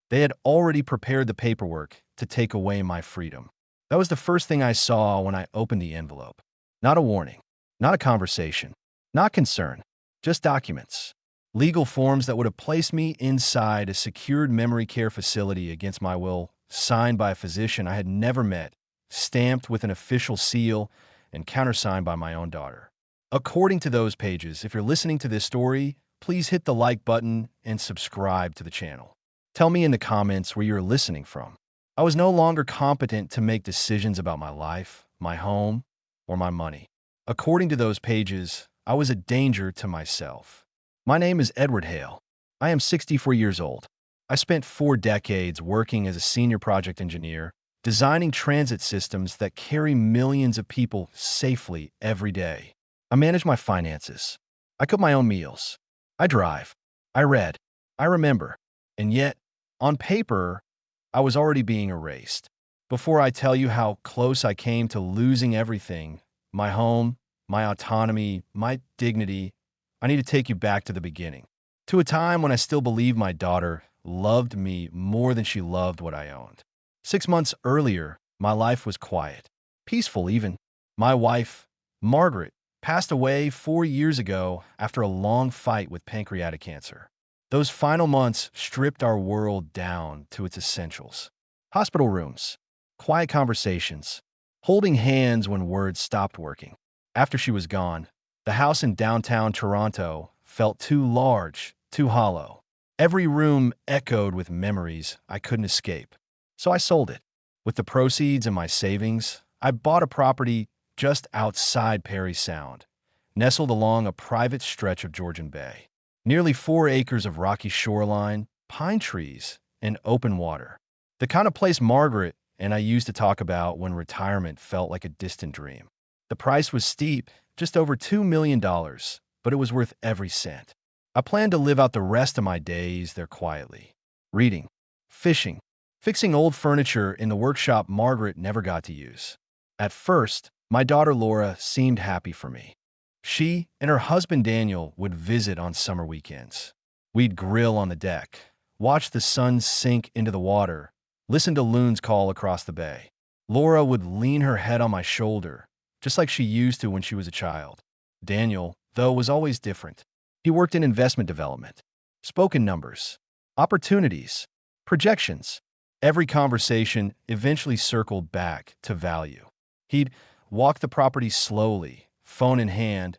They had already prepared the paperwork to take away my freedom. That was the first thing I saw when I opened the envelope. Not a warning, not a conversation, not concern, just documents. Legal forms that would have placed me inside a secured memory care facility against my will, signed by a physician I had never met, stamped with an official seal, and countersigned by my own daughter. According to those pages, if you're listening to this story, please hit the like button and subscribe to the channel. Tell me in the comments where you're listening from. I was no longer competent to make decisions about my life, my home, or my money. According to those pages, I was a danger to myself. My name is Edward Hale. I am 64 years old. I spent 4 decades working as a senior project engineer, designing transit systems that carry millions of people safely every day. I manage my finances. I cook my own meals. I drive. I read. I remember. And yet, on paper, I was already being erased. Before I tell you how close I came to losing everything, my home, my autonomy, my dignity, I need to take you back to the beginning, to a time when I still believed my daughter loved me more than she loved what I owned. 6 months earlier, my life was quiet, peaceful even. My wife, Margaret, passed away 4 years ago after a long fight with pancreatic cancer. Those final months stripped our world down to its essentials. Hospital rooms, quiet conversations, holding hands when words stopped working. After she was gone, the house in downtown Toronto felt too large, too hollow. Every room echoed with memories I couldn't escape. So I sold it. With the proceeds and my savings, I bought a property just outside Parry Sound, nestled along a private stretch of Georgian Bay. Nearly 4 acres of rocky shoreline, pine trees, and open water. The kind of place Margaret and I used to talk about when retirement felt like a distant dream. The price was steep, just over $2 million, but it was worth every cent. I planned to live out the rest of my days there quietly. Reading, fishing, fixing old furniture in the workshop Margaret never got to use. At first, my daughter Laura seemed happy for me. She and her husband Daniel would visit on summer weekends. We'd grill on the deck, watch the sun sink into the water, listen to loons call across the bay. Laura would lean her head on my shoulder, just like she used to when she was a child. Daniel, though, was always different. He worked in investment development, spoke in numbers, opportunities, projections. Every conversation eventually circled back to value. He'd walk the property slowly, phone in hand,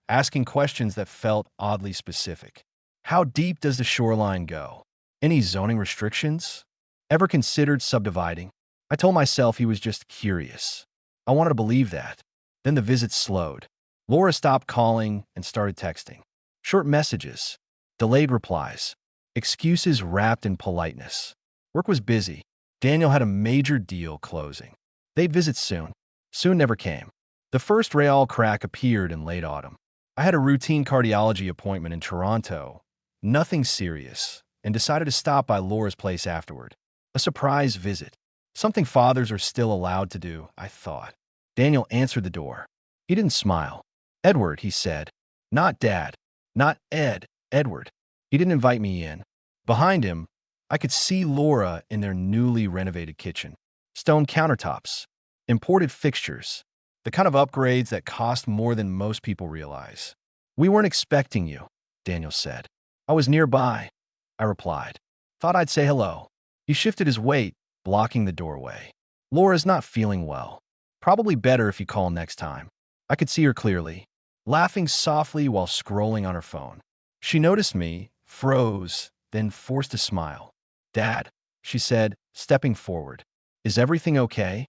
asking questions that felt oddly specific. How deep does the shoreline go? Any zoning restrictions? Ever considered subdividing? I told myself he was just curious. I wanted to believe that. Then the visit slowed. Laura stopped calling and started texting. Short messages, delayed replies, excuses wrapped in politeness. Work was busy. Daniel had a major deal closing. They'd visit soon. Soon never came. The first Real crack appeared in late autumn. I had a routine cardiology appointment in Toronto, nothing serious, and decided to stop by Laura's place afterward. A surprise visit. Something fathers are still allowed to do, I thought. Daniel answered the door. He didn't smile. Edward, he said. Not Dad. Not Ed. Edward. He didn't invite me in. Behind him, I could see Laura in their newly renovated kitchen. Stone countertops. Imported fixtures. The kind of upgrades that cost more than most people realize. We weren't expecting you, Daniel said. I was nearby, I replied. Thought I'd say hello. He shifted his weight, blocking the doorway. Laura's not feeling well. Probably better if you call next time. I could see her clearly, laughing softly while scrolling on her phone. She noticed me, froze, then forced a smile. Dad, she said, stepping forward. Is everything okay?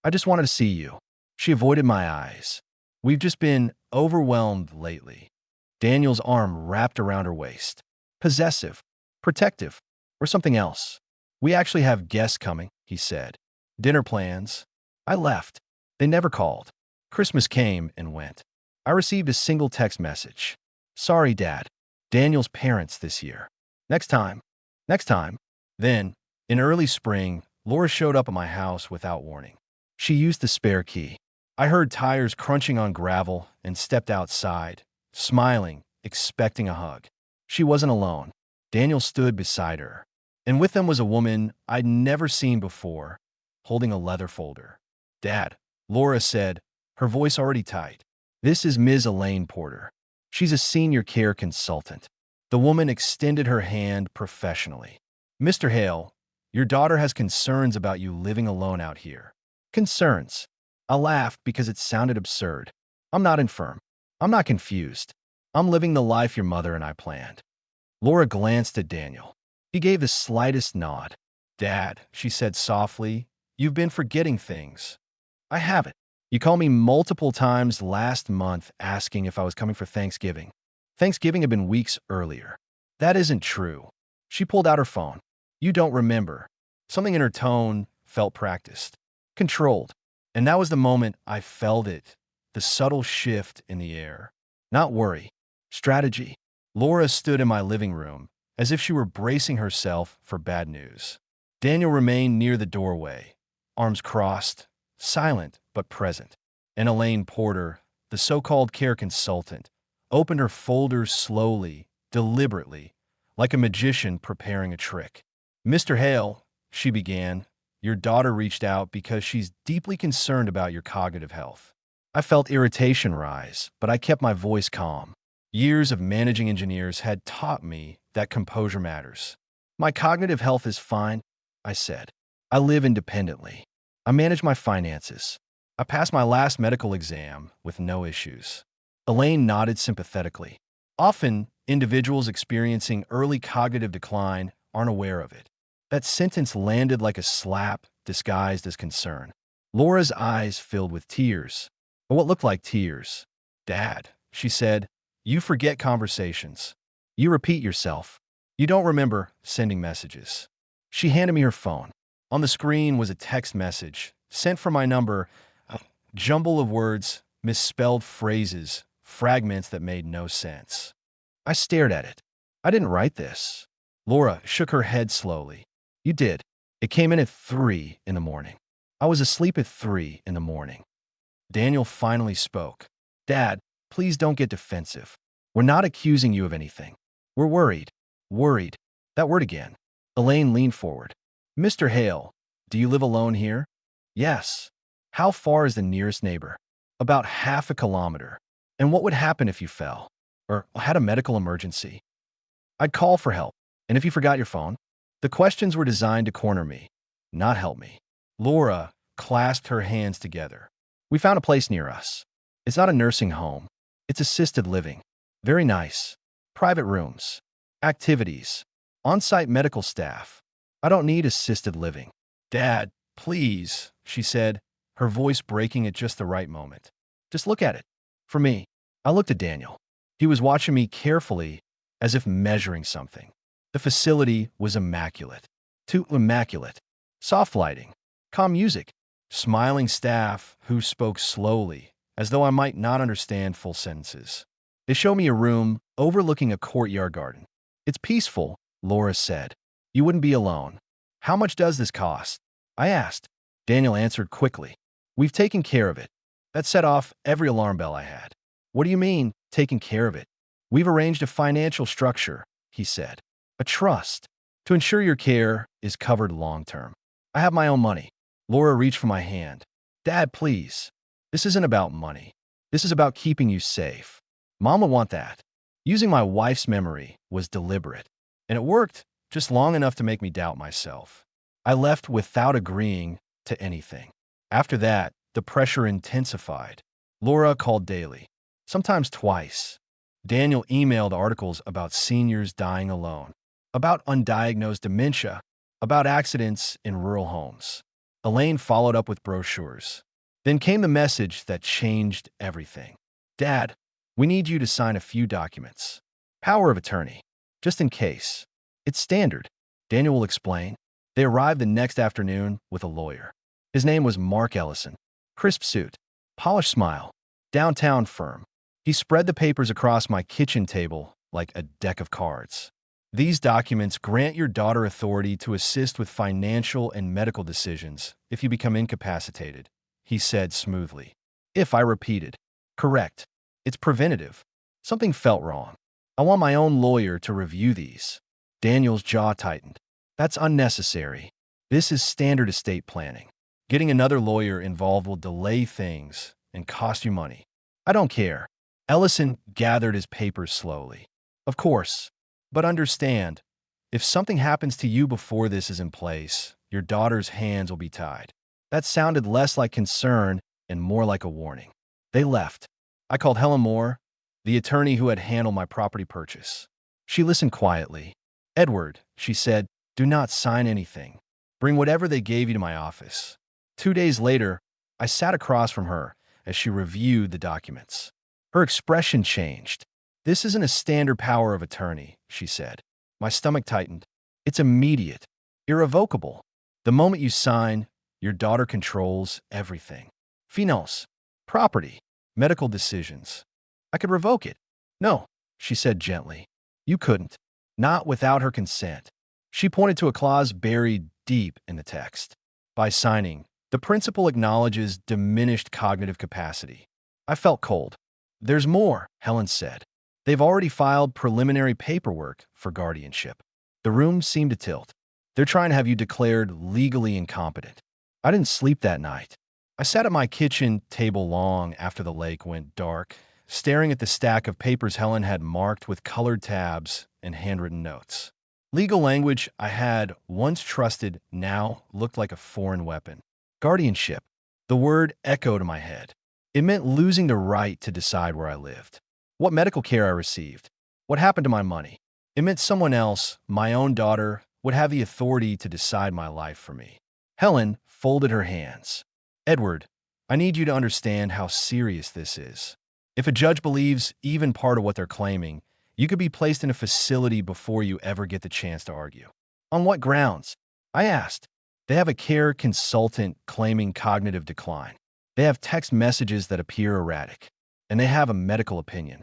I just wanted to see you. She avoided my eyes. We've just been overwhelmed lately. Daniel's arm wrapped around her waist. Possessive, protective, or something else. We actually have guests coming, he said. Dinner plans. I left. They never called. Christmas came and went. I received a single text message. Sorry, Dad. Daniel's parents this year. Next time. Next time. Then, in early spring, Laura showed up at my house without warning. She used the spare key. I heard tires crunching on gravel and stepped outside, smiling, expecting a hug. She wasn't alone. Daniel stood beside her. and with them was a woman I'd never seen before, holding a leather folder. "Dad," Laura said, her voice already tight. "This is Ms. Elaine Porter. She's a senior care consultant." The woman extended her hand professionally. "Mr. Hale, your daughter has concerns about you living alone out here." "Concerns?" I laughed because it sounded absurd. "I'm not infirm. I'm not confused. I'm living the life your mother and I planned." Laura glanced at Daniel. He gave the slightest nod. "Dad," she said softly, "you've been forgetting things." "I haven't. You called me multiple times last month asking if I was coming for Thanksgiving. Thanksgiving had been weeks earlier." "That isn't true." She pulled out her phone. "You don't remember." Something in her tone felt practiced, controlled. And that was the moment I felt it, the subtle shift in the air. Not worry. Strategy. Laura stood in my living room, as if she were bracing herself for bad news. Daniel remained near the doorway, arms crossed, silent but present. And Elaine Porter, the so-called care consultant, opened her folder slowly, deliberately, like a magician preparing a trick. "Mr. Hale," she began, "your daughter reached out because she's deeply concerned about your cognitive health." I felt irritation rise, but I kept my voice calm. Years of managing engineers had taught me that composure matters. "My cognitive health is fine," I said. "I live independently. I manage my finances. I passed my last medical exam with no issues." Elaine nodded sympathetically. Often, individuals experiencing early cognitive decline aren't aware of it. That sentence landed like a slap disguised as concern. Laura's eyes filled with tears, or what looked like tears. "Dad," she said, "you forget conversations. You repeat yourself. You don't remember sending messages." She handed me her phone. On the screen was a text message, sent from my number, a jumble of words, misspelled phrases, fragments that made no sense. I stared at it. "I didn't write this." Laura shook her head slowly. "You did. It came in at 3 in the morning. I was asleep at 3 in the morning." Daniel finally spoke. "Dad, please don't get defensive. We're not accusing you of anything. We're worried." Worried. That word again. Elaine leaned forward. "Mr. Hale, do you live alone here?" "Yes." "How far is the nearest neighbor?" "About half a kilometer." "And what would happen if you fell? Or had a medical emergency?" "I'd call for help. And if you forgot your phone?" The questions were designed to corner me, not help me. Laura clasped her hands together. "We found a place near us. It's not a nursing home. It's assisted living. Very nice. Private rooms. Activities. On-site medical staff. I don't need assisted living." "Dad, please," she said, her voice breaking at just the right moment. "Just look at it." For me. I looked at Daniel. He was watching me carefully, as if measuring something. The facility was immaculate. Too immaculate. Soft lighting. Calm music. Smiling staff who spoke slowly, as though I might not understand full sentences. They showed me a room overlooking a courtyard garden. "It's peaceful," Laura said. "You wouldn't be alone." "How much does this cost?" I asked. Daniel answered quickly. "We've taken care of it." That set off every alarm bell I had. "What do you mean, taking care of it?" "We've arranged a financial structure," he said. "A trust, to ensure your care is covered long-term." "I have my own money." Laura reached for my hand. "Dad, please. This isn't about money. This is about keeping you safe. Mom would want that." Using my wife's memory was deliberate, and it worked just long enough to make me doubt myself. I left without agreeing to anything. After that, the pressure intensified. Laura called daily, sometimes twice. Daniel emailed articles about seniors dying alone, about undiagnosed dementia, about accidents in rural homes. Elaine followed up with brochures. Then came the message that changed everything. "Dad, we need you to sign a few documents. Power of attorney, just in case. It's standard." Daniel will explain. They arrived the next afternoon with a lawyer. His name was Mark Ellison. Crisp suit, polished smile, downtown firm. He spread the papers across my kitchen table like a deck of cards. "These documents grant your daughter authority to assist with financial and medical decisions if you become incapacitated," he said smoothly. I repeated, "Correct. It's preventative." Something felt wrong. "I want my own lawyer to review these." Daniel's jaw tightened. That's unnecessary. This is standard estate planning. Getting another lawyer involved will delay things and cost you money. I don't care. Ellison gathered his papers slowly. Of course, but understand, if something happens to you before this is in place, your daughter's hands will be tied. That sounded less like concern and more like a warning. They left. I called Helen Moore, the attorney who had handled my property purchase. She listened quietly. Edward, she said, do not sign anything. Bring whatever they gave you to my office. 2 days later, I sat across from her as she reviewed the documents. Her expression changed. This isn't a standard power of attorney, she said. My stomach tightened. It's immediate, irrevocable. The moment you sign, your daughter controls everything. Finance, property, medical decisions. I could revoke it. No, she said gently. You couldn't. Not without her consent. She pointed to a clause buried deep in the text. By signing, the principal acknowledges diminished cognitive capacity. I felt cold. There's more, Helen said. They've already filed preliminary paperwork for guardianship. The room seemed to tilt. They're trying to have you declared legally incompetent. I didn't sleep that night. I sat at my kitchen table long after the lake went dark, staring at the stack of papers Helen had marked with colored tabs and handwritten notes. Legal language I had once trusted now looked like a foreign weapon. Guardianship. The word echoed in my head. It meant losing the right to decide where I lived, what medical care I received, what happened to my money. It meant someone else, my own daughter, would have the authority to decide my life for me. Helen folded her hands. Edward, I need you to understand how serious this is. If a judge believes even part of what they're claiming, you could be placed in a facility before you ever get the chance to argue. On what grounds? I asked. They have a care consultant claiming cognitive decline. They have text messages that appear erratic. And they have a medical opinion.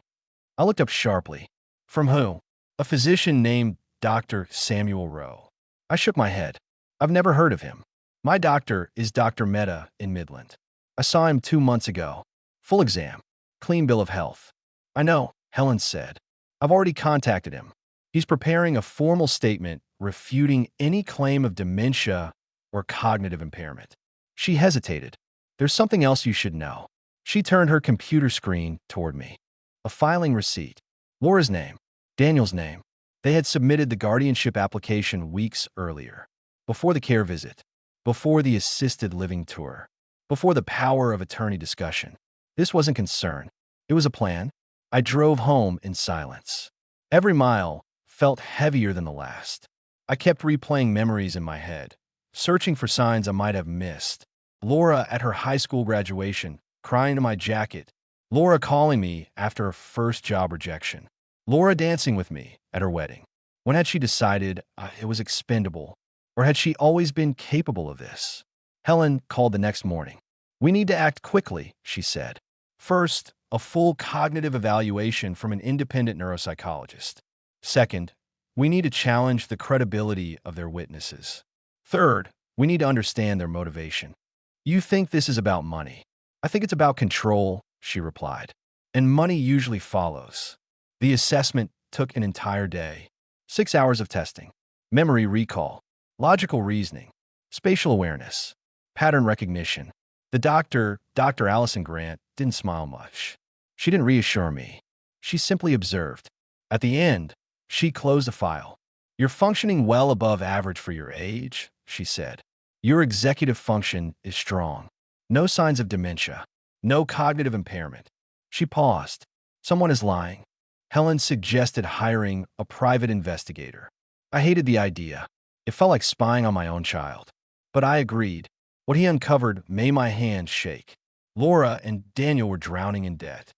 I looked up sharply. From who? A physician named Dr. Samuel Rowe. I shook my head. I've never heard of him. My doctor is Dr. Mehta in Midland. I saw him 2 months ago. Full exam. Clean bill of health. I know, Helen said. I've already contacted him. He's preparing a formal statement refuting any claim of dementia or cognitive impairment. She hesitated. There's something else you should know. She turned her computer screen toward me. A filing receipt. Laura's name. Daniel's name. They had submitted the guardianship application weeks earlier. Before the care visit. Before the assisted living tour. Before the power of attorney discussion. This wasn't concern. It was a plan. I drove home in silence. Every mile felt heavier than the last. I kept replaying memories in my head, searching for signs I might have missed. Laura at her high school graduation, crying to my jacket. Laura calling me after her first job rejection. Laura dancing with me at her wedding. When had she decided it was expendable? Or had she always been capable of this? Helen called the next morning. We need to act quickly, she said. First, a full cognitive evaluation from an independent neuropsychologist. Second, we need to challenge the credibility of their witnesses. Third, we need to understand their motivation. You think this is about money. I think it's about control, she replied. And money usually follows. The assessment took an entire day. 6 hours of testing. Memory recall. Logical reasoning. Spatial awareness. Pattern recognition. The doctor, Dr. Allison Grant, didn't smile much. She didn't reassure me. She simply observed. At the end, she closed the file. You're functioning well above average for your age, she said. Your executive function is strong. No signs of dementia. No cognitive impairment. She paused. Someone is lying. Helen suggested hiring a private investigator. I hated the idea. It felt like spying on my own child. But I agreed. What he uncovered made my hands shake. Laura and Daniel were drowning in debt.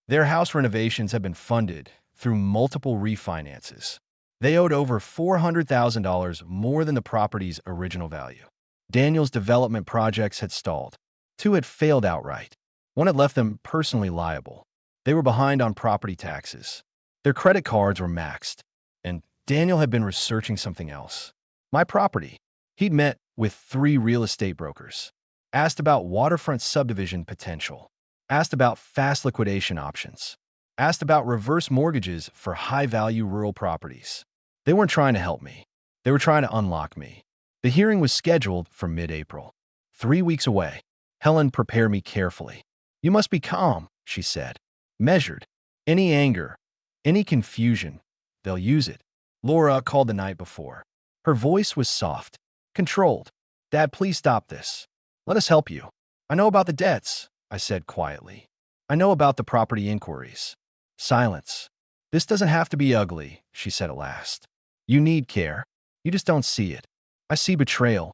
Their house renovations had been funded through multiple refinances. They owed over $400,000 more than the property's original value. Daniel's development projects had stalled. 2 had failed outright. 1 had left them personally liable. They were behind on property taxes. Their credit cards were maxed. And Daniel had been researching something else. My property. He'd met with 3 real estate brokers. Asked about waterfront subdivision potential. Asked about fast liquidation options. Asked about reverse mortgages for high-value rural properties. They weren't trying to help me. They were trying to unlock me. The hearing was scheduled for mid-April. 3 weeks away. Helen prepared me carefully. You must be calm, she said. Measured. Any anger, any confusion, they'll use it. Laura called the night before. Her voice was soft, controlled. Dad, please stop this. Let us help you. I know about the debts, I said quietly. I know about the property inquiries. Silence. This doesn't have to be ugly, she said at last. You need care. You just don't see it. I see betrayal,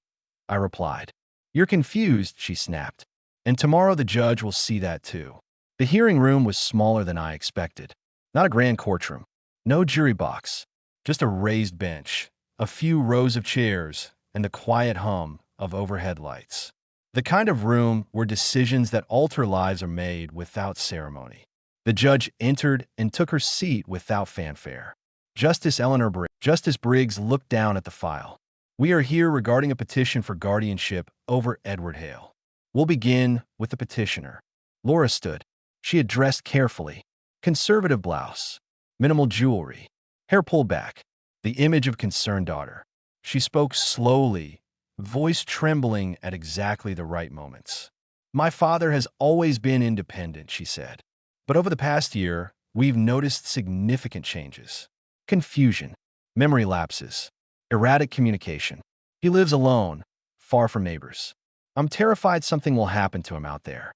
I replied. You're confused, she snapped. And tomorrow the judge will see that too. The hearing room was smaller than I expected. Not a grand courtroom. No jury box. Just a raised bench, a few rows of chairs, and the quiet hum of overhead lights. The kind of room where decisions that alter lives are made without ceremony. The judge entered and took her seat without fanfare. Justice Briggs looked down at the file. We are here regarding a petition for guardianship over Edward Hale. We'll begin with the petitioner. Laura stood. She had dressed carefully. Conservative blouse, minimal jewelry, hair pulled back, the image of concerned daughter. She spoke slowly, voice trembling at exactly the right moments. My father has always been independent, she said. But over the past year, we've noticed significant changes. Confusion, memory lapses, erratic communication. He lives alone, far from neighbors. I'm terrified something will happen to him out there.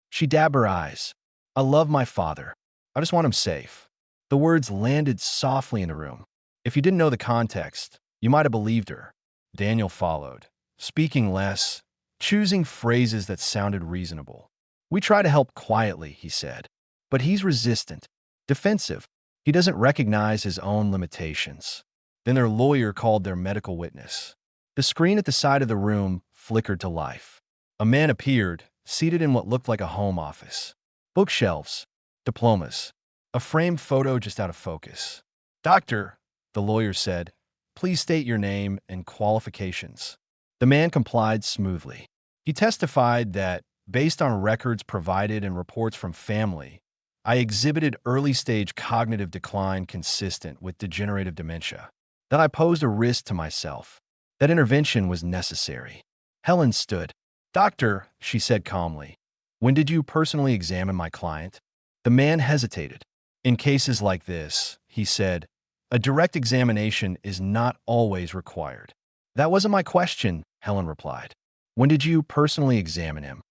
She dabbed her eyes. I love my father. I just want him safe. The words landed softly in the room. If you didn't know the context, you might have believed her. Daniel followed, speaking less, choosing phrases that sounded reasonable. We try to help quietly, he said. But he's resistant, defensive. He doesn't recognize his own limitations. Then their lawyer called their medical witness. The screen at the side of the room flickered to life. A man appeared, seated in what looked like a home office. Bookshelves, diplomas, a framed photo just out of focus. Doctor, the lawyer said, please state your name and qualifications. The man complied smoothly. He testified that, based on records provided and reports from family, I exhibited early-stage cognitive decline consistent with degenerative dementia, that I posed a risk to myself, that intervention was necessary. Helen stood. Doctor, she said calmly, when did you personally examine my client? The man hesitated. In cases like this, he said, a direct examination is not always required. That wasn't my question, Helen replied. When did you personally examine him?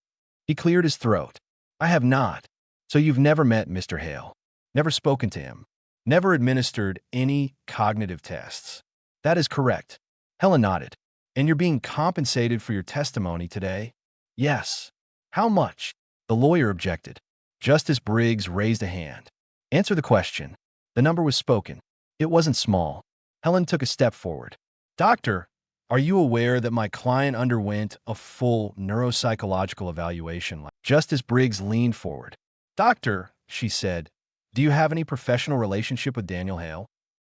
He cleared his throat. I have not. So you've never met Mr. Hale, never spoken to him, never administered any cognitive tests. That is correct. Helen nodded. And you're being compensated for your testimony today? Yes. How much? The lawyer objected. Justice Briggs raised a hand. Answer the question. The number was spoken. It wasn't small. Helen took a step forward. Doctor, are you aware that my client underwent a full neuropsychological evaluation? Justice Briggs leaned forward. Doctor, she said, do you have any professional relationship with Daniel Hale?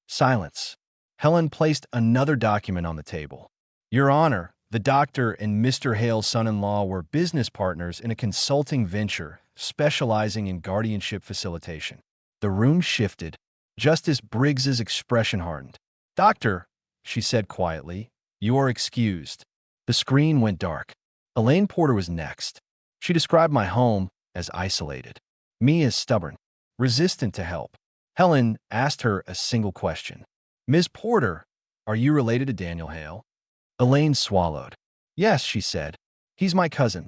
Silence. Helen placed another document on the table. Your Honor, the doctor and Mr. Hale's son-in-law were business partners in a consulting venture specializing in guardianship facilitation. The room shifted. Justice Briggs's expression hardened. Doctor, she said quietly, you are excused. The screen went dark. Elaine Porter was next. She described my home as isolated, me as stubborn, resistant to help. Helen asked her a single question. Ms. Porter, are you related to Daniel Hale? Elaine swallowed. Yes, she said. He's my cousin.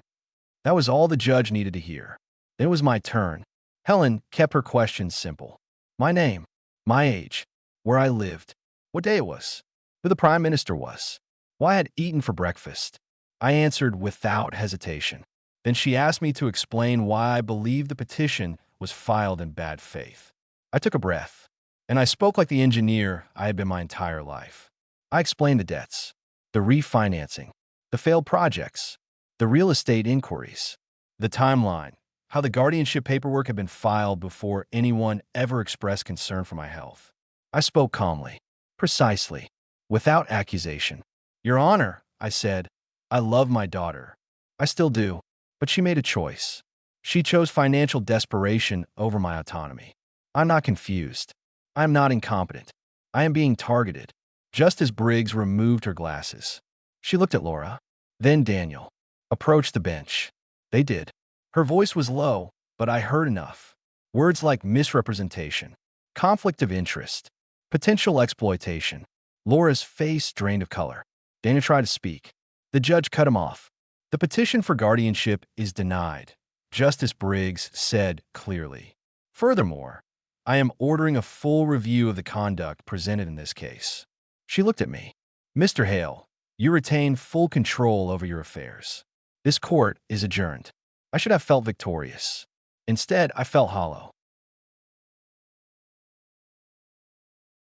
That was all the judge needed to hear. Then it was my turn. Helen kept her questions simple. My name, my age, where I lived, what day it was, who the Prime Minister was, why I had eaten for breakfast. I answered without hesitation. Then she asked me to explain why I believed the petition was filed in bad faith. I took a breath, and I spoke like the engineer I had been my entire life. I explained the debts, the refinancing, the failed projects, the real estate inquiries, the timeline, how the guardianship paperwork had been filed before anyone ever expressed concern for my health. I spoke calmly, precisely, without accusation. Your Honor, I said, I love my daughter. I still do, but she made a choice. She chose financial desperation over my autonomy. I'm not confused. I am not incompetent. I am being targeted. just as Briggs removed her glasses. She looked at Laura, then Daniel, approached the bench. They did. Her voice was low, but I heard enough. Words like misrepresentation, conflict of interest, potential exploitation. Laura's face drained of color. Daniel tried to speak. The judge cut him off. The petition for guardianship is denied, Justice Briggs said clearly. Furthermore, I am ordering a full review of the conduct presented in this case. She looked at me. Mr. Hale, you retain full control over your affairs. This court is adjourned. I should have felt victorious. Instead, I felt hollow.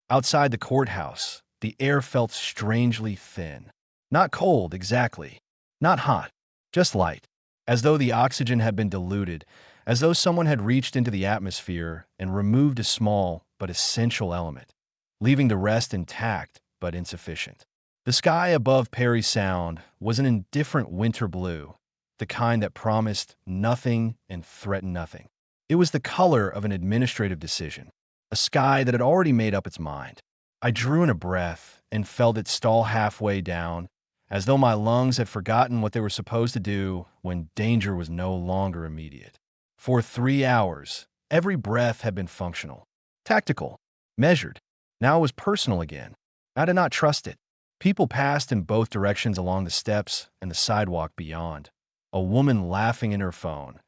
Outside the courthouse, the air felt strangely thin. Not cold, exactly. Not hot. Just light. As though the oxygen had been diluted, as though someone had reached into the atmosphere and removed a small but essential element, leaving the rest intact but insufficient. The sky above Perry Sound was an indifferent winter blue, the kind that promised nothing and threatened nothing. It was the color of an administrative decision, a sky that had already made up its mind. I drew in a breath and felt it stall halfway down, as though my lungs had forgotten what they were supposed to do when danger was no longer immediate. For 3 hours, every breath had been functional, tactical, measured. Now it was personal again. I did not trust it. People passed in both directions along the steps and the sidewalk beyond. A woman laughing in her phone,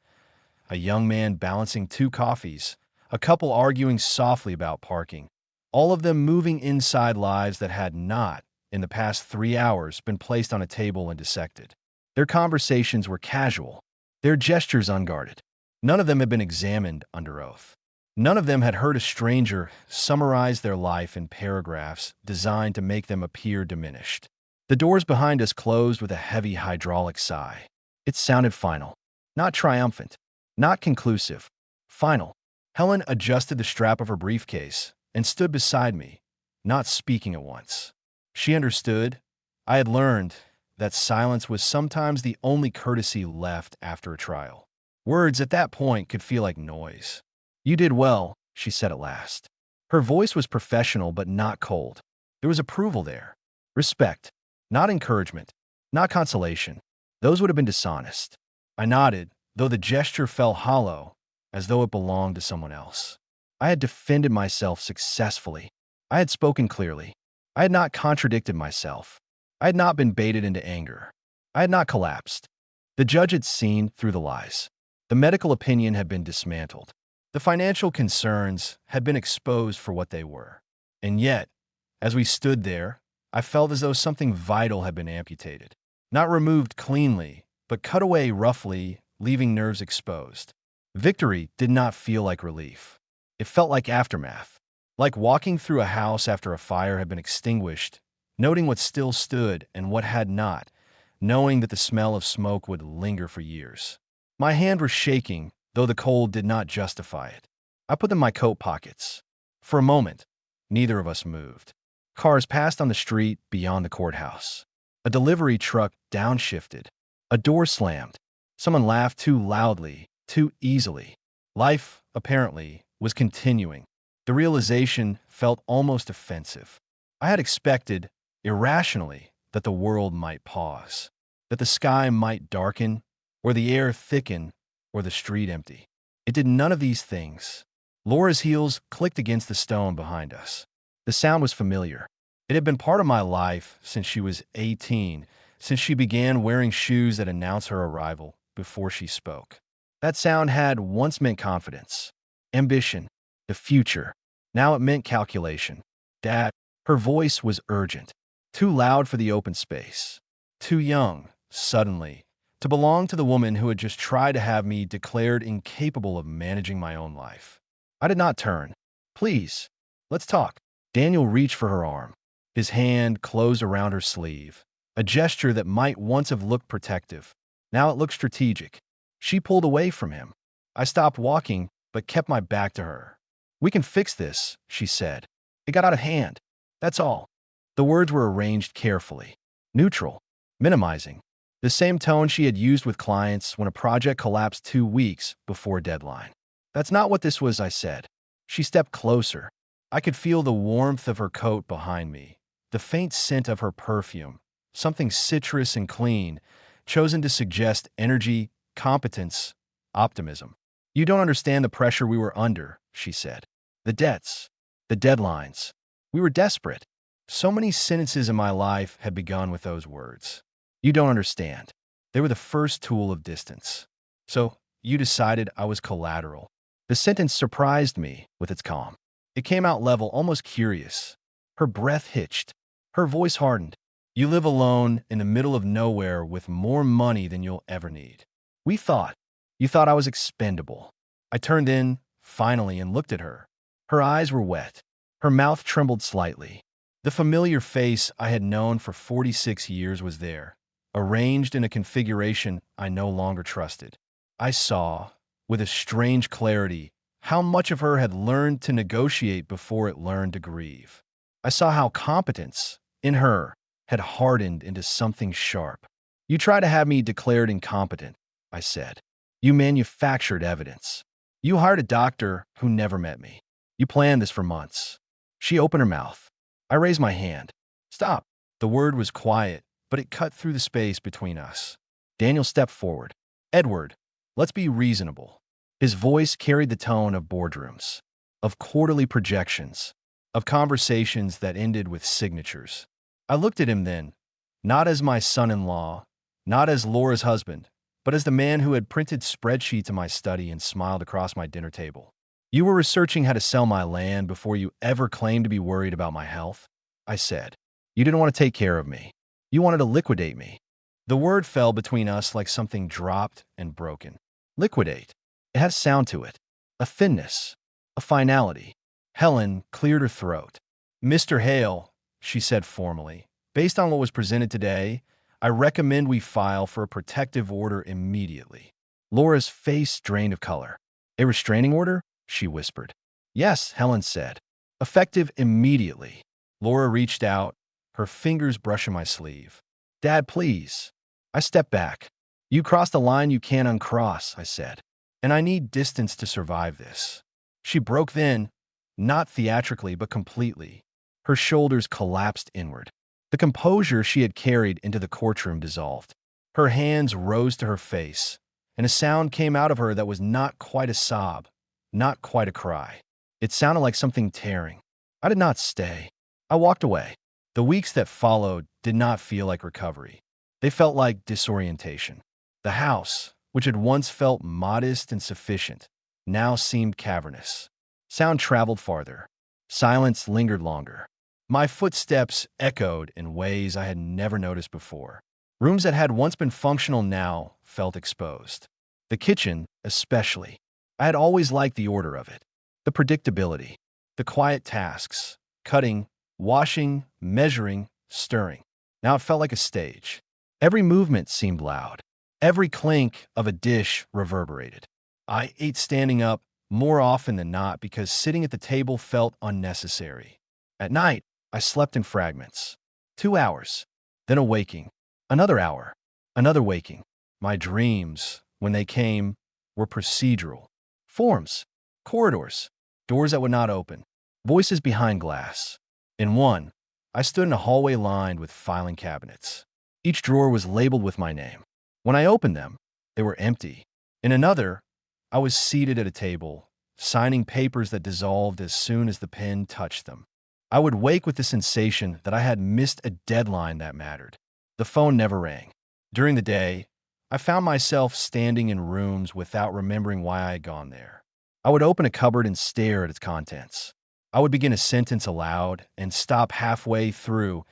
a young man balancing 2 coffees, a couple arguing softly about parking, all of them moving inside lives that had not, in the past 3 hours, been placed on a table and dissected. Their conversations were casual, their gestures unguarded. None of them had been examined under oath. None of them had heard a stranger summarize their life in paragraphs designed to make them appear diminished. The doors behind us closed with a heavy hydraulic sigh. It sounded final, not triumphant, not conclusive. Final. Helen adjusted the strap of her briefcase and stood beside me, not speaking at once. She understood. I had learned that silence was sometimes the only courtesy left after a trial. Words at that point could feel like noise. You did well, she said at last. Her voice was professional but not cold. There was approval there. Respect. Not encouragement. Not consolation. Those would have been dishonest. I nodded, though the gesture fell hollow, as though it belonged to someone else. I had defended myself successfully. I had spoken clearly. I had not contradicted myself. I had not been baited into anger. I had not collapsed. The judge had seen through the lies. The medical opinion had been dismantled. The financial concerns had been exposed for what they were. And yet, as we stood there, I felt as though something vital had been amputated. Not removed cleanly, but cut away roughly, leaving nerves exposed. Victory did not feel like relief. It felt like aftermath. Like walking through a house after a fire had been extinguished, noting what still stood and what had not, knowing that the smell of smoke would linger for years. My hand was shaking, though the cold did not justify it. I put them in my coat pockets. For a moment, neither of us moved. Cars passed on the street beyond the courthouse. A delivery truck downshifted. A door slammed. Someone laughed too loudly, too easily. Life, apparently, was continuing. The realization felt almost offensive. I had expected, irrationally, that the world might pause, that the sky might darken, or the air thicken, or the street empty. It did none of these things. Laura's heels clicked against the stone behind us. The sound was familiar. It had been part of my life since she was 18, since she began wearing shoes that announced her arrival before she spoke. That sound had once meant confidence, ambition, the future. Now it meant calculation. Dad, her voice was urgent, too loud for the open space, too young, suddenly, to belong to the woman who had just tried to have me declared incapable of managing my own life. I did not turn. Please, let's talk. Daniel reached for her arm. His hand closed around her sleeve, a gesture that might once have looked protective. Now it looked strategic. She pulled away from him. I stopped walking, but kept my back to her. We can fix this, she said. It got out of hand. That's all. The words were arranged carefully. Neutral. Minimizing. The same tone she had used with clients when a project collapsed 2 weeks before deadline. That's not what this was, I said. She stepped closer. I could feel the warmth of her coat behind me, the faint scent of her perfume, something citrus and clean, chosen to suggest energy, competence, optimism. You don't understand the pressure we were under, she said. The debts, the deadlines. We were desperate. So many sentences in my life had begun with those words. You don't understand. They were the first tool of distance. So, you decided I was collateral. The sentence surprised me with its calm. It came out level, almost curious. Her breath hitched. Her voice hardened. You live alone in the middle of nowhere with more money than you'll ever need. We thought. You thought I was expendable. I turned in, finally, and looked at her. Her eyes were wet. Her mouth trembled slightly. The familiar face I had known for 46 years was there, arranged in a configuration I no longer trusted. I saw, with a strange clarity, how much of her had learned to negotiate before it learned to grieve. I saw how competence, in her, had hardened into something sharp. You try to have me declared incompetent, I said. You manufactured evidence. You hired a doctor who never met me. You planned this for months. She opened her mouth. I raised my hand. Stop. The word was quiet, but it cut through the space between us. Daniel stepped forward. Edward, let's be reasonable. His voice carried the tone of boardrooms, of quarterly projections, of conversations that ended with signatures. I looked at him then, not as my son-in-law, not as Laura's husband, but as the man who had printed spreadsheets in my study and smiled across my dinner table. You were researching how to sell my land before you ever claimed to be worried about my health, I said. You didn't want to take care of me. You wanted to liquidate me. The word fell between us like something dropped and broken. Liquidate. It had a sound to it, a thinness, a finality. Helen cleared her throat. Mr. Hale, she said formally, based on what was presented today, I recommend we file for a protective order immediately. Laura's face drained of color. A restraining order? She whispered. Yes, Helen said. Effective immediately. Laura reached out, her fingers brushing my sleeve. Dad, please. I stepped back. You crossed a line you can't uncross, I said. And I need distance to survive this. She broke then, not theatrically, but completely. Her shoulders collapsed inward. The composure she had carried into the courtroom dissolved. Her hands rose to her face, and a sound came out of her that was not quite a sob, not quite a cry. It sounded like something tearing. I did not stay. I walked away. The weeks that followed did not feel like recovery. They felt like disorientation. The house, which had once felt modest and sufficient, now seemed cavernous. Sound traveled farther. Silence lingered longer. My footsteps echoed in ways I had never noticed before. Rooms that had once been functional now felt exposed. The kitchen, especially. I had always liked the order of it. The predictability. The quiet tasks. Cutting, washing, measuring, stirring. Now it felt like a stage. Every movement seemed loud. Every clink of a dish reverberated. I ate standing up more often than not because sitting at the table felt unnecessary. At night, I slept in fragments. 2 hours, then a waking. Another hour, another waking. My dreams, when they came, were procedural. Forms, corridors, doors that would not open, voices behind glass. In one, I stood in a hallway lined with filing cabinets. Each drawer was labeled with my name. When I opened them, they were empty. In another, I was seated at a table, signing papers that dissolved as soon as the pen touched them. I would wake with the sensation that I had missed a deadline that mattered. The phone never rang. During the day, I found myself standing in rooms without remembering why I had gone there. I would open a cupboard and stare at its contents. I would begin a sentence aloud and stop halfway through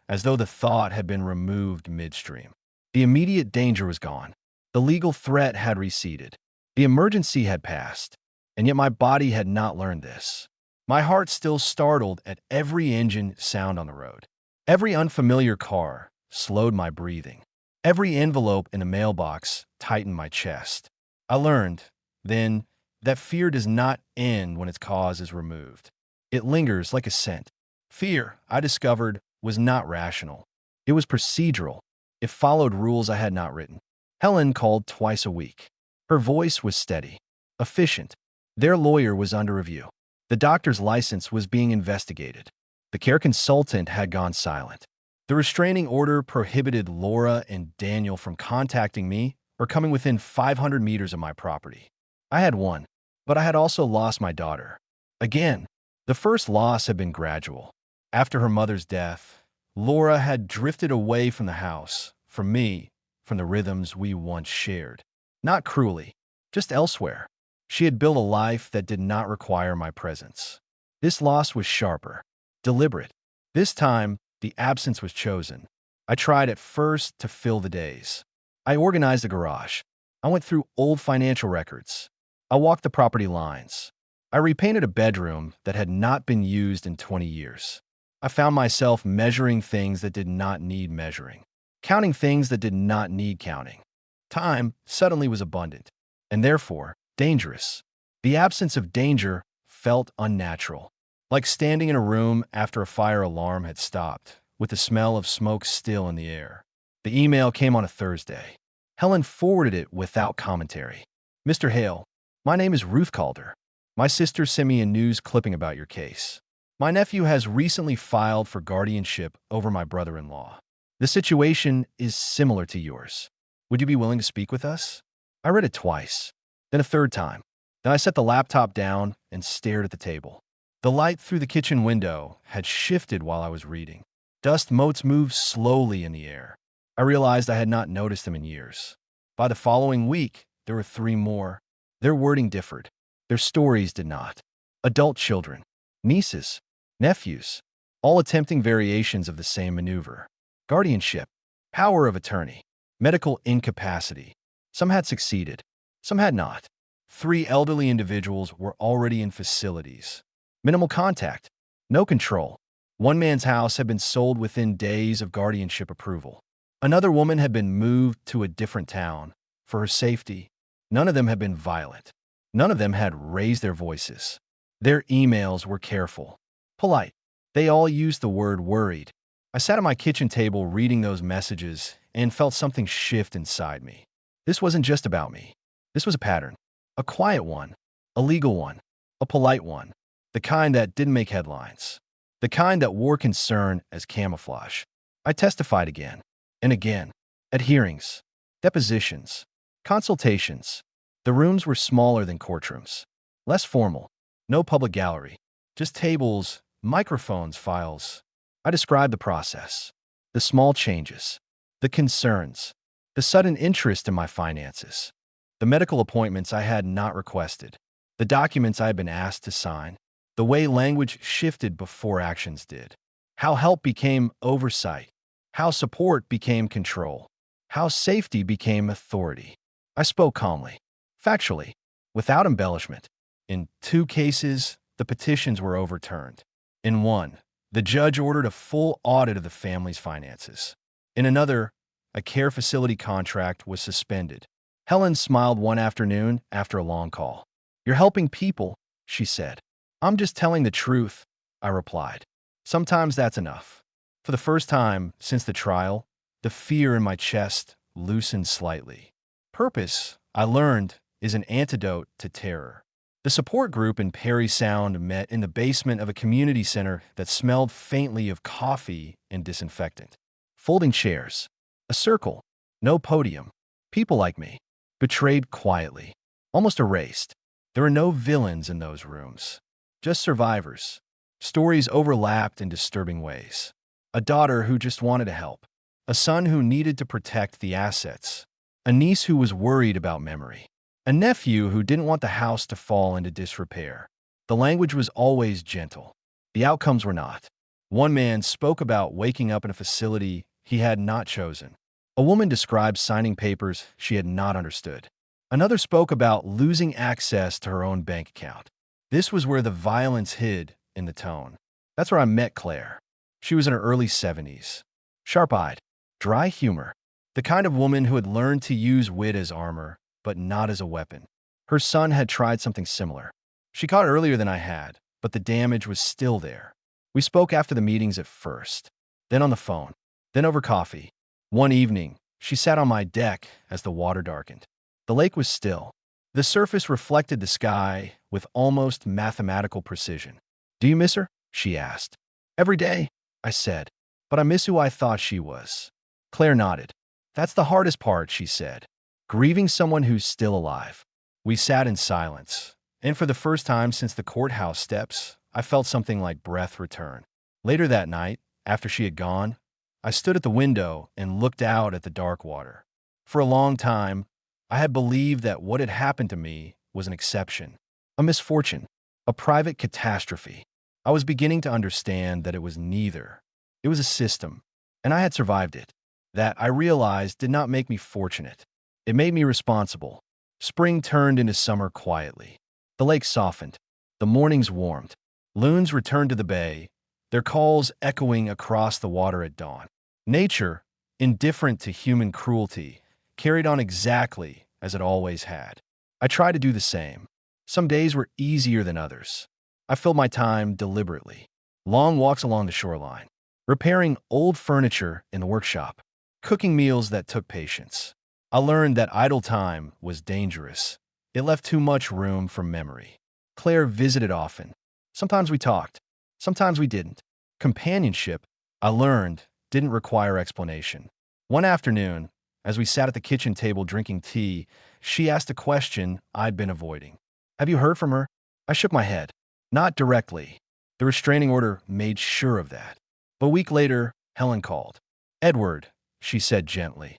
as though the thought had been removed midstream. The immediate danger was gone. The legal threat had receded. The emergency had passed, and yet my body had not learned this. My heart still startled at every engine sound on the road. Every unfamiliar car slowed my breathing. Every envelope in a mailbox tightened my chest. I learned, then, that fear does not end when its cause is removed. It lingers like a scent. Fear, I discovered, was not rational. It was procedural. It followed rules I had not written. Helen called twice a week. Her voice was steady, efficient. Their lawyer was under review. The doctor's license was being investigated. The care consultant had gone silent. The restraining order prohibited Laura and Daniel from contacting me or coming within 500 meters of my property. I had won, but I had also lost my daughter. Again, the first loss had been gradual. After her mother's death, Laura had drifted away from the house, from me, from the rhythms we once shared. Not cruelly, just elsewhere. She had built a life that did not require my presence. This loss was sharper, deliberate. This time, the absence was chosen. I tried at first to fill the days. I organized a garage. I went through old financial records. I walked the property lines. I repainted a bedroom that had not been used in 20 years. I found myself measuring things that did not need measuring, counting things that did not need counting. Time suddenly was abundant, and therefore dangerous. The absence of danger felt unnatural, like standing in a room after a fire alarm had stopped, with the smell of smoke still in the air. The email came on a Thursday. Helen forwarded it without commentary. Mr. Hale, my name is Ruth Calder. My sister sent me a news clipping about your case. My nephew has recently filed for guardianship over my brother-in-law. The situation is similar to yours. Would you be willing to speak with us? I read it twice, then a third time. Then I set the laptop down and stared at the table. The light through the kitchen window had shifted while I was reading. Dust motes moved slowly in the air. I realized I had not noticed them in years. By the following week, there were 3 more. Their wording differed. Their stories did not. Adult children, nieces, nephews, all attempting variations of the same maneuver. Guardianship, power of attorney, medical incapacity. Some had succeeded, some had not. 3 elderly individuals were already in facilities. Minimal contact, no control. One man's house had been sold within days of guardianship approval. Another woman had been moved to a different town for her safety. None of them had been violent. None of them had raised their voices. Their emails were careful, polite. They all used the word worried. I sat at my kitchen table reading those messages and felt something shift inside me. This wasn't just about me. This was a pattern. A quiet one, a legal one, a polite one. The kind that didn't make headlines. The kind that wore concern as camouflage. I testified again and again, at hearings, depositions, consultations. The rooms were smaller than courtrooms, less formal, no public gallery, just tables, microphones, files. I described the process, the small changes, the concerns, the sudden interest in my finances, the medical appointments I had not requested, the documents I had been asked to sign, the way language shifted before actions did, how help became oversight, how support became control, how safety became authority. I spoke calmly, factually, without embellishment. In 2 cases, the petitions were overturned. In one, the judge ordered a full audit of the family's finances. In another, a care facility contract was suspended. Helen smiled one afternoon after a long call. "You're helping people," she said. "I'm just telling the truth," I replied. Sometimes that's enough. For the first time since the trial, the fear in my chest loosened slightly. Purpose, I learned, is an antidote to terror. The support group in Perry Sound met in the basement of a community center that smelled faintly of coffee and disinfectant. Folding chairs, a circle, no podium. People like me, betrayed quietly, almost erased. There were no villains in those rooms, just survivors. Stories overlapped in disturbing ways. A daughter who just wanted to help, a son who needed to protect the assets, a niece who was worried about memory, a nephew who didn't want the house to fall into disrepair. The language was always gentle. The outcomes were not. One man spoke about waking up in a facility he had not chosen. A woman described signing papers she had not understood. Another spoke about losing access to her own bank account. This was where the violence hid in the tone. That's where I met Claire. She was in her early 70s. Sharp-eyed, dry humor. The kind of woman who had learned to use wit as armor, but not as a weapon. Her son had tried something similar. She caught it earlier than I had, but the damage was still there. We spoke after the meetings at first, then on the phone, then over coffee. One evening, she sat on my deck as the water darkened. The lake was still. The surface reflected the sky with almost mathematical precision. "Do you miss her?" she asked. Every day, I said. But I miss who I thought she was. Claire nodded. That's the hardest part, she said. Grieving someone who's still alive. We sat in silence, and for the first time since the courthouse steps, I felt something like breath return. Later that night, after she had gone, I stood at the window and looked out at the dark water. For a long time, I had believed that what had happened to me was an exception, a misfortune, a private catastrophe. I was beginning to understand that it was neither. It was a system, and I had survived it. That, I realized, did not make me fortunate. It made me responsible. Spring turned into summer quietly. The lake softened. The mornings warmed. Loons returned to the bay, their calls echoing across the water at dawn. Nature, indifferent to human cruelty, carried on exactly as it always had. I tried to do the same. Some days were easier than others. I filled my time deliberately. Long walks along the shoreline, repairing old furniture in the workshop, cooking meals that took patience. I learned that idle time was dangerous. It left too much room for memory. Claire visited often. Sometimes we talked. Sometimes we didn't. Companionship, I learned, didn't require explanation. One afternoon, as we sat at the kitchen table drinking tea, she asked a question I'd been avoiding. Have you heard from her? I shook my head. Not directly. The restraining order made sure of that. But a week later, Helen called. Edward, she said gently,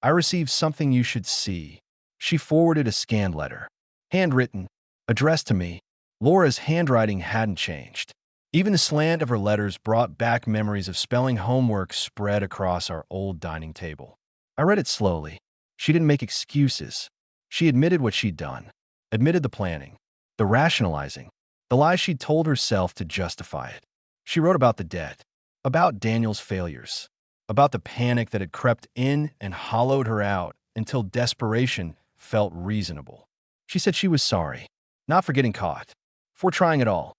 I received something you should see. She forwarded a scanned letter. Handwritten, addressed to me. Laura's handwriting hadn't changed. Even the slant of her letters brought back memories of spelling homework spread across our old dining table. I read it slowly. She didn't make excuses. She admitted what she'd done, admitted the planning, the rationalizing, the lies she'd told herself to justify it. She wrote about the debt, about Daniel's failures, about the panic that had crept in and hollowed her out until desperation felt reasonable. She said she was sorry, not for getting caught, for trying it all.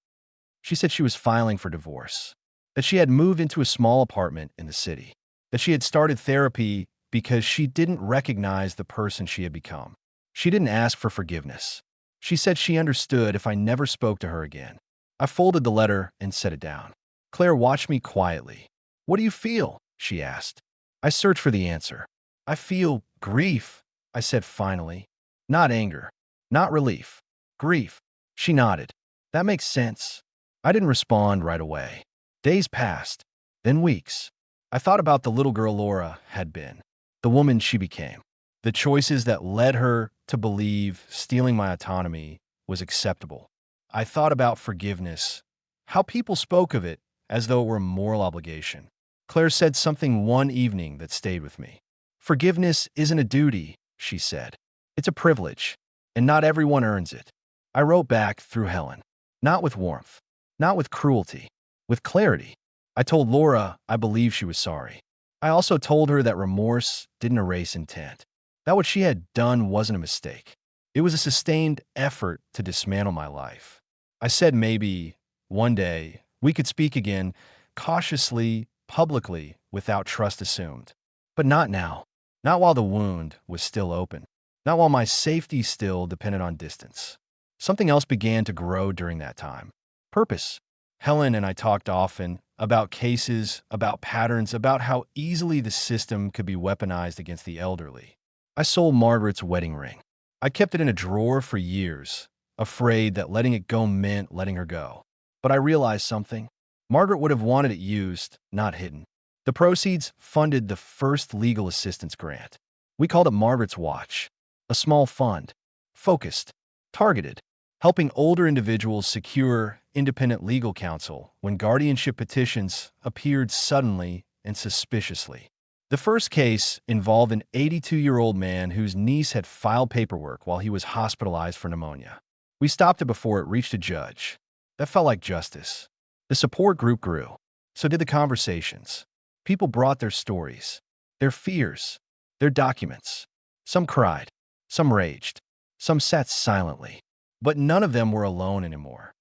She said she was filing for divorce, that she had moved into a small apartment in the city, that she had started therapy because she didn't recognize the person she had become. She didn't ask for forgiveness. She said she understood if I never spoke to her again. I folded the letter and set it down. Claire watched me quietly. What do you feel? She asked. I searched for the answer. I feel grief, I said finally. Not anger, not relief. Grief. She nodded. That makes sense. I didn't respond right away. Days passed, then weeks. I thought about the little girl Laura had been, the woman she became, the choices that led her to believe stealing my autonomy was acceptable. I thought about forgiveness, how people spoke of it as though it were a moral obligation. Claire said something one evening that stayed with me. Forgiveness isn't a duty, she said. It's a privilege, and not everyone earns it. I wrote back through Helen, not with warmth, not with cruelty, with clarity. I told Laura I believed she was sorry. I also told her that remorse didn't erase intent, that what she had done wasn't a mistake. It was a sustained effort to dismantle my life. I said maybe, one day, we could speak again, cautiously, publicly, without trust assumed. But not now. Not while the wound was still open. Not while my safety still depended on distance. Something else began to grow during that time. Purpose. Helen and I talked often about cases, about patterns, about how easily the system could be weaponized against the elderly. I sold Margaret's wedding ring. I kept it in a drawer for years, afraid that letting it go meant letting her go. But I realized something. Margaret would have wanted it used, not hidden. The proceeds funded the first legal assistance grant. We called it Margaret's Watch, a small fund, focused, targeted, helping older individuals secure independent legal counsel when guardianship petitions appeared suddenly and suspiciously. The first case involved an 82-year-old man whose niece had filed paperwork while he was hospitalized for pneumonia. We stopped it before it reached a judge. That felt like justice. The support group grew. So did the conversations. People brought their stories, their fears, their documents. Some cried, some raged, some sat silently. But none of them were alone anymore.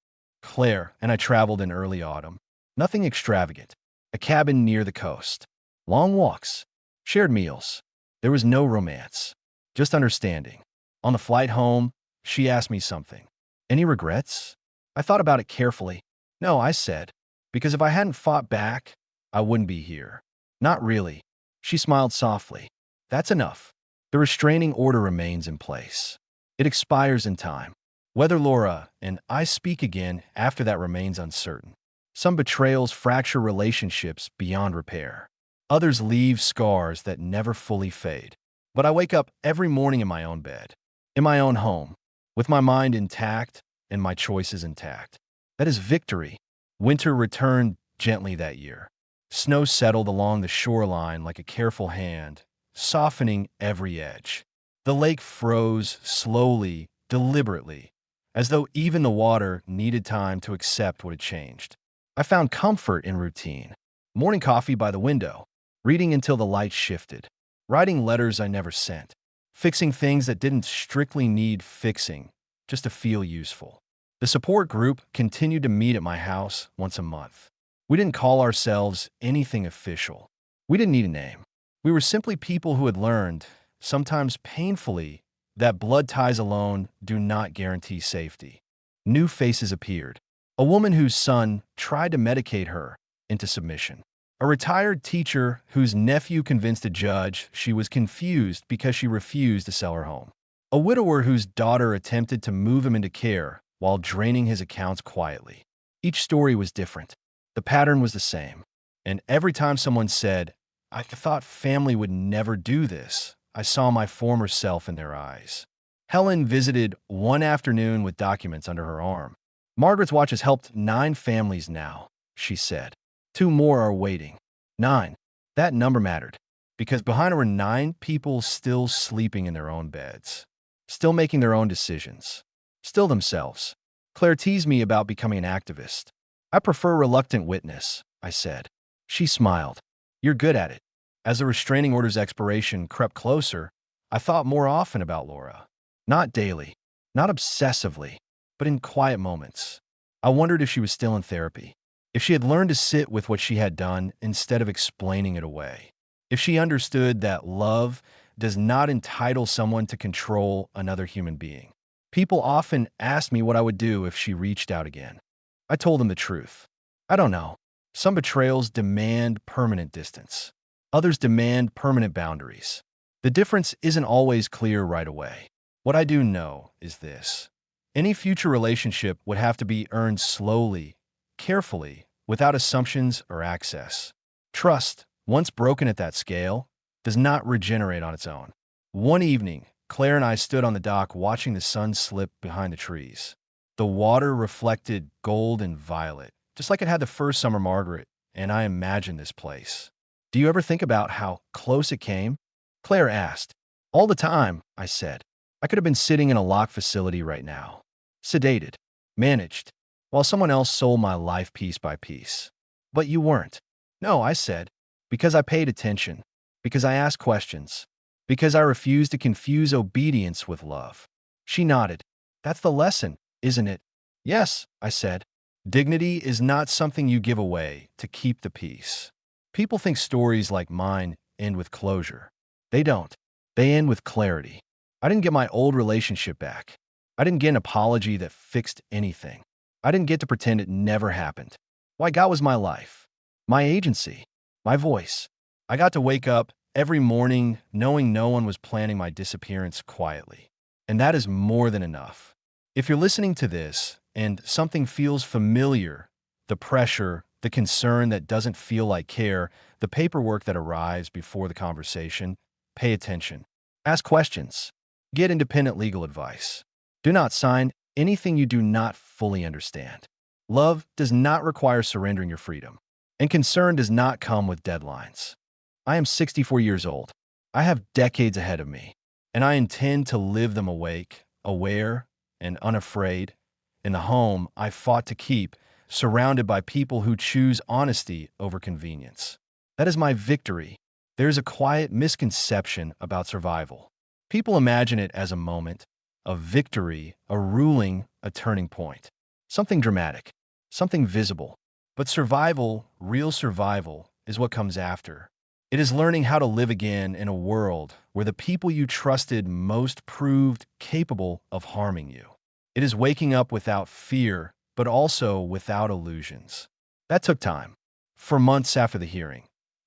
Claire and I traveled in early autumn. Nothing extravagant. A cabin near the coast. Long walks. Shared meals. There was no romance. Just understanding. On the flight home, she asked me something. Any regrets? I thought about it carefully. No, I said. Because if I hadn't fought back, I wouldn't be here. Not really. She smiled softly. That's enough. The restraining order remains in place. It expires in time. Whether Laura and I speak again after that remains uncertain. Some betrayals fracture relationships beyond repair. Others leave scars that never fully fade. But I wake up every morning in my own bed, in my own home, with my mind intact and my choices intact. That is victory. Winter returned gently that year. Snow settled along the shoreline like a careful hand, softening every edge. The lake froze slowly, deliberately, as though even the water needed time to accept what had changed. I found comfort in routine. Morning coffee by the window, reading until the light shifted, writing letters I never sent, fixing things that didn't strictly need fixing, just to feel useful. The support group continued to meet at my house once a month. We didn't call ourselves anything official. We didn't need a name. We were simply people who had learned, sometimes painfully, that blood ties alone do not guarantee safety. New faces appeared. A woman whose son tried to medicate her into submission. A retired teacher whose nephew convinced a judge she was confused because she refused to sell her home. A widower whose daughter attempted to move him into care while draining his accounts quietly. Each story was different. The pattern was the same. And every time someone said, "I thought family would never do this," I saw my former self in their eyes. Helen visited one afternoon with documents under her arm. "Margaret's watch has helped 9 families now," she said. 2 more are waiting. 9. That number mattered, because behind her were 9 people still sleeping in their own beds, still making their own decisions, still themselves. Claire teased me about becoming an activist. "I prefer reluctant witness," I said. She smiled. "You're good at it." As the restraining order's expiration crept closer, I thought more often about Laura. Not daily, not obsessively, but in quiet moments. I wondered if she was still in therapy, if she had learned to sit with what she had done instead of explaining it away, if she understood that love does not entitle someone to control another human being. People often asked me what I would do if she reached out again. I told them the truth. I don't know. Some betrayals demand permanent distance. Others demand permanent boundaries. The difference isn't always clear right away. What I do know is this. Any future relationship would have to be earned slowly, carefully, without assumptions or access. Trust, once broken at that scale, does not regenerate on its own. One evening, Claire and I stood on the dock watching the sun slip behind the trees. The water reflected gold and violet, just like it had the first summer Margaret, and I imagined this place. "Do you ever think about how close it came?" Claire asked. "All the time," I said. "I could have been sitting in a locked facility right now. Sedated, managed, while someone else sold my life piece by piece. But you weren't." "No," I said, "because I paid attention, because I asked questions, because I refused to confuse obedience with love." She nodded. "That's the lesson, isn't it?" "Yes," I said. "Dignity is not something you give away to keep the peace." People think stories like mine end with closure. They don't. They end with clarity. I didn't get my old relationship back. I didn't get an apology that fixed anything. I didn't get to pretend it never happened. Why, God was my life, my agency, my voice. I got to wake up every morning knowing no one was planning my disappearance quietly. And that is more than enough. If you're listening to this and something feels familiar, the pressure, the concern that doesn't feel like care, the paperwork that arrives before the conversation, pay attention. Ask questions. Get independent legal advice. Do not sign anything you do not fully understand. Love does not require surrendering your freedom, and concern does not come with deadlines. I am 64 years old. I have decades ahead of me, and I intend to live them awake, aware, and unafraid, in the home I fought to keep, surrounded by people who choose honesty over convenience. That is my victory. There is a quiet misconception about survival. People imagine it as a moment, a victory, a ruling, a turning point. Something dramatic, something visible. But survival, real survival, is what comes after. It is learning how to live again in a world where the people you trusted most proved capable of harming you. It is waking up without fear, but also without illusions. That took time. For months after the hearing,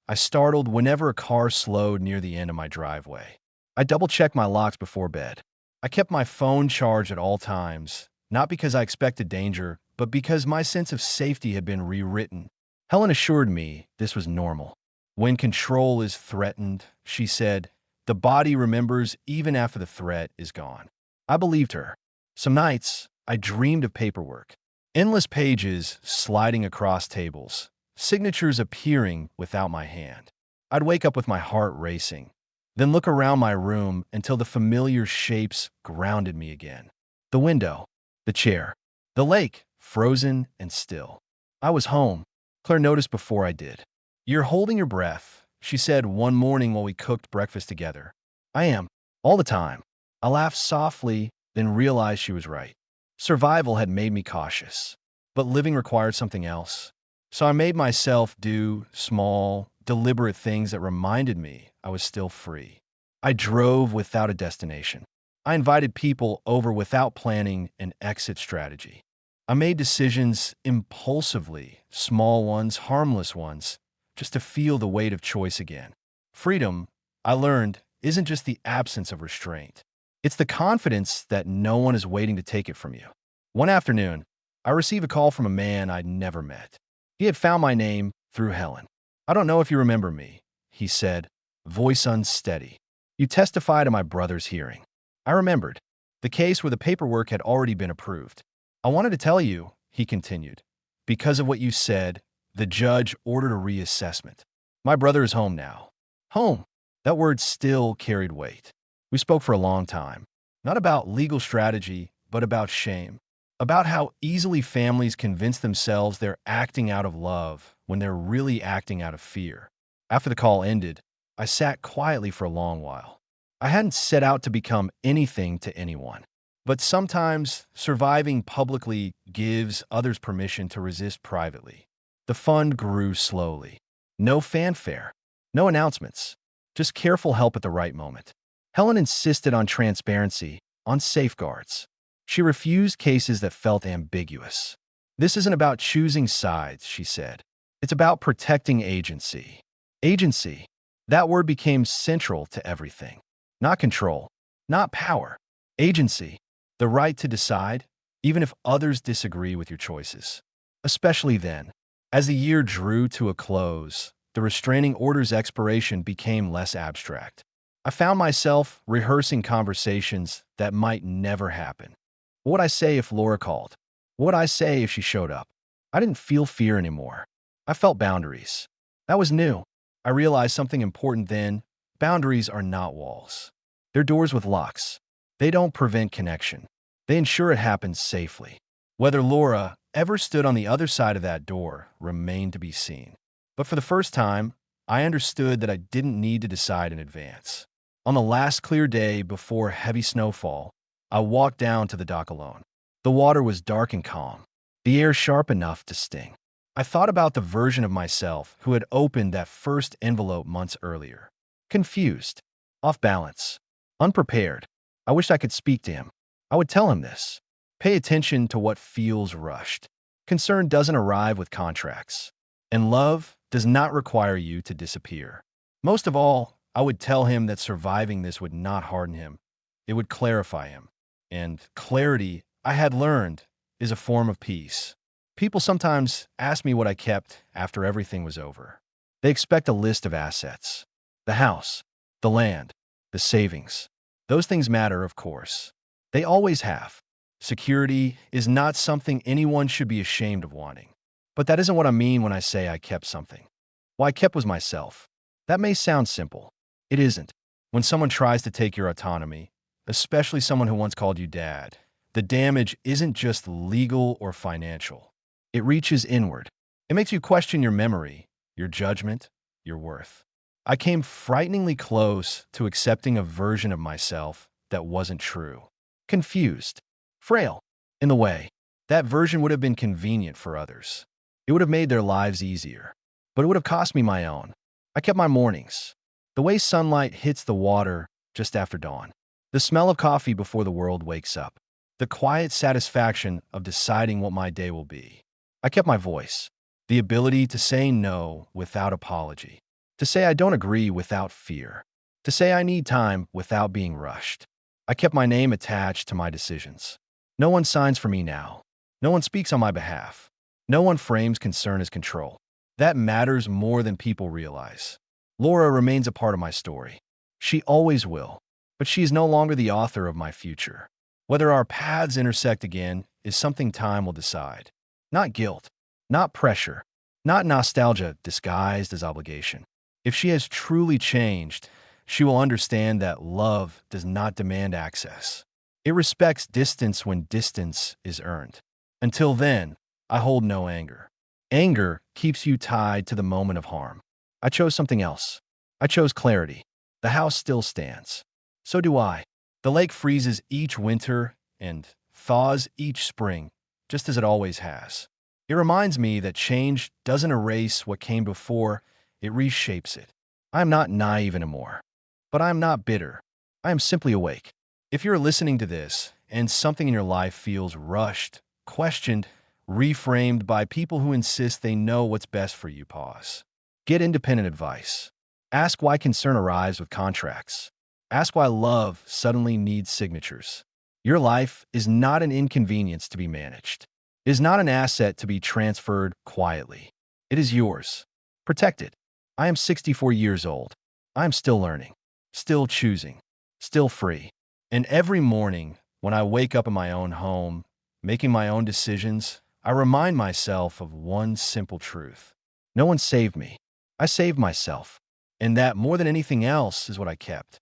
I startled whenever a car slowed near the end of my driveway. I double-checked my locks before bed. I kept my phone charged at all times, not because I expected danger, but because my sense of safety had been rewritten. Helen assured me this was normal. When control is threatened, she said, the body remembers even after the threat is gone. I believed her. Some nights, I dreamed of paperwork. Endless pages sliding across tables, signatures appearing without my hand. I'd wake up with my heart racing, then look around my room until the familiar shapes grounded me again. The window, the chair, the lake, frozen and still. I was home. Claire noticed before I did. You're holding your breath, she said one morning while we cooked breakfast together. I am, all the time. I laughed softly, then realized she was right. Survival had made me cautious, but living required something else. So I made myself do small, deliberate things that reminded me I was still free. I drove without a destination. I invited people over without planning an exit strategy. I made decisions impulsively, small ones, harmless ones, just to feel the weight of choice again. Freedom, I learned, isn't just the absence of restraint. It's the confidence that no one is waiting to take it from you. One afternoon, I received a call from a man I'd never met. He had found my name through Helen. I don't know if you remember me, he said, voice unsteady. You testified at my brother's hearing. I remembered. The case where the paperwork had already been approved. I wanted to tell you, he continued. Because of what you said, the judge ordered a reassessment. My brother is home now. Home. That word still carried weight. We spoke for a long time. Not about legal strategy, but about shame. About how easily families convince themselves they're acting out of love when they're really acting out of fear. After the call ended, I sat quietly for a long while. I hadn't set out to become anything to anyone. But sometimes surviving publicly gives others permission to resist privately. The fund grew slowly. No fanfare, no announcements, just careful help at the right moment. Helen insisted on transparency, on safeguards. She refused cases that felt ambiguous. This isn't about choosing sides, she said. It's about protecting agency. Agency. That word became central to everything. Not control, not power. Agency. The right to decide, even if others disagree with your choices. Especially then. As the year drew to a close, the restraining order's expiration became less abstract. I found myself rehearsing conversations that might never happen. What would I say if Laura called? What would I say if she showed up? I didn't feel fear anymore. I felt boundaries. That was new. I realized something important then. Boundaries are not walls. They're doors with locks. They don't prevent connection. They ensure it happens safely. Whether Laura ever stood on the other side of that door remained to be seen. But for the first time, I understood that I didn't need to decide in advance. On the last clear day before heavy snowfall, I walked down to the dock alone. The water was dark and calm, the air sharp enough to sting. I thought about the version of myself who had opened that first envelope months earlier. Confused, off balance, unprepared. I wished I could speak to him. I would tell him this. Pay attention to what feels rushed. Concern doesn't arrive with contracts. And love does not require you to disappear. Most of all, I would tell him that surviving this would not harden him. It would clarify him. And clarity, I had learned, is a form of peace. People sometimes ask me what I kept after everything was over. They expect a list of assets. The house, the land, the savings. Those things matter, of course. They always have. Security is not something anyone should be ashamed of wanting. But that isn't what I mean when I say I kept something. What I kept was myself. That may sound simple. It isn't. When someone tries to take your autonomy, especially someone who once called you dad, the damage isn't just legal or financial. It reaches inward. It makes you question your memory, your judgment, your worth. I came frighteningly close to accepting a version of myself that wasn't true. Confused. Frail. In the way. That version would have been convenient for others. It would have made their lives easier. But it would have cost me my own. I kept my mornings. The way sunlight hits the water just after dawn. The smell of coffee before the world wakes up. The quiet satisfaction of deciding what my day will be. I kept my voice. The ability to say no without apology. To say I don't agree without fear. To say I need time without being rushed. I kept my name attached to my decisions. No one signs for me now. No one speaks on my behalf. No one frames concern as control. That matters more than people realize. Laura remains a part of my story. She always will. But she is no longer the author of my future. Whether our paths intersect again is something time will decide. Not guilt, not pressure, not nostalgia disguised as obligation. If she has truly changed, she will understand that love does not demand access. It respects distance when distance is earned. Until then, I hold no anger. Anger keeps you tied to the moment of harm. I chose something else. I chose clarity. The house still stands. So do I. The lake freezes each winter and thaws each spring, just as it always has. It reminds me that change doesn't erase what came before, it reshapes it. I am not naive anymore, but I am not bitter. I am simply awake. If you're listening to this and something in your life feels rushed, questioned, reframed by people who insist they know what's best for you, pause. Get independent advice. Ask why concern arrives with contracts. Ask why love suddenly needs signatures. Your life is not an inconvenience to be managed. It is not an asset to be transferred quietly. It is yours. Protect it. I am 64 years old. I am still learning, still choosing, still free. And every morning, when I wake up in my own home, making my own decisions, I remind myself of one simple truth. No one saved me. I saved myself. And that, more than anything else, is what I kept.